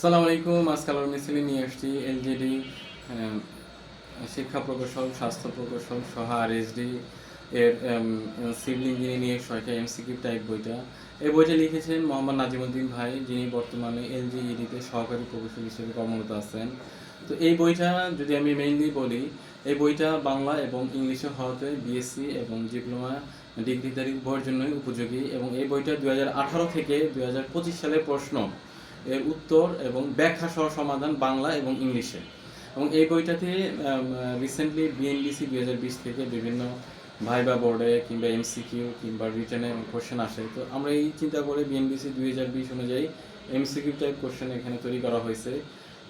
আসসালামু আলাইকুম। আজকাল আমি মিছিলে নিয়ে আসছি এলজিডি শিক্ষা প্রকৌশল, স্বাস্থ্য প্রকৌশল সহ আরএসডি এর সিভিল ইঞ্জিনিয়ারিং ছয়টা এমসিকিউ টাইপ বইটা। এই বইটা লিখেছেন মোহাম্মদ নাজিমুদ্দিন ভাই, যিনি বর্তমানে এলজিইডিতে সহকারী প্রকৌশলী হিসেবে কর্মরত আছেন। তো এই বইটা যদি আমি মেইনলি বলি, এই বইটা বাংলা এবং ইংলিশে হওয়াতে বিএসসি এবং ডিপ্লোমা ডিগ্রিধারী উভয়ের জন্যই উপযোগী, এবং এই বইটা 2018 থেকে 2025 সালের প্রশ্ন এর উত্তর এবং ব্যাখ্যা সহ সমাধান বাংলা এবং ইংলিশে। এবং এই বইটাতে রিসেন্টলি বিএনবিসি 2020 থেকে বিভিন্ন ভাইবা বোর্ডে কিংবা এমসিকিউ কিংবা রিটেনে কোশ্চেন আসে। তো আমরা এই চিন্তা করে বিএনবিসি 2020 অনুযায়ী এমসিকিউ টাইপ কোশ্চেন এখানে তৈরি করা হয়েছে।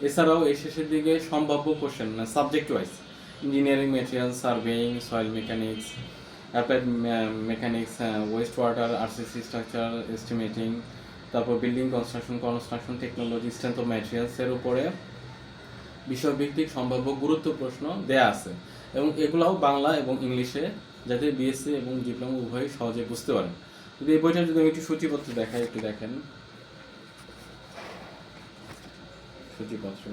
এছাড়াও এই শেষের দিকে সম্ভাব্য question subject wise engineering material, surveying, soil mechanics, applied mechanics, waste water, RCC structure estimating, তারপর building construction technology, strength of ম্যাটেরিয়ালসের উপরে বিষয়ভিত্তিক সম্ভাব্য গুরুত্ব প্রশ্ন দেয়া আছে, এবং এগুলাও বাংলা এবং ইংলিশে, যাতে বিএসসি এবং ডিপ্লোমা উভয়ই সহজে বুঝতে পারেন। যদি এই বইটা যদি আমি একটু সূচিপত্র দেখাই, একটু দেখেন সূচিপত্র।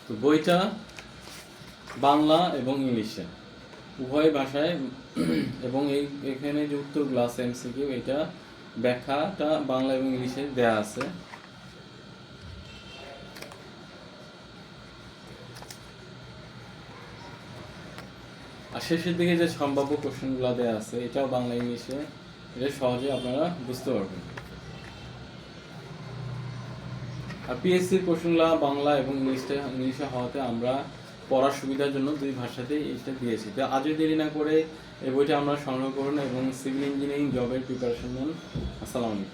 তো বইটা বাংলা এবং ইংলিশে উভয় ভাষায়, এবং এখানে যে উত্তরগুলো আছে এমসিকিউ, এটা ব্যাখ্যাটা বাংলা এবং ইংলিশে দেয়া আছে। আর শেষের দিকে যে সম্ভাব্য কোশ্চেনগুলো দেওয়া আছে, এটাও বাংলা ইংলিশে, এটা সহজে আপনারা বুঝতে পারবেন। আর পিএসসির কোশ্চেনগুলো বাংলা এবং ইংলিশে হওয়াতে আমরা পড়ার সুবিধার জন্য দুই ভাষাতেই এটা দিয়েছি। তো আজও দেরি না করে এই বইটা আমরা সংগ্রহ করুন এবং সিভিল ইঞ্জিনিয়ারিং জবের প্রিপারেশন নেন। আসসালামু আলাইকুম।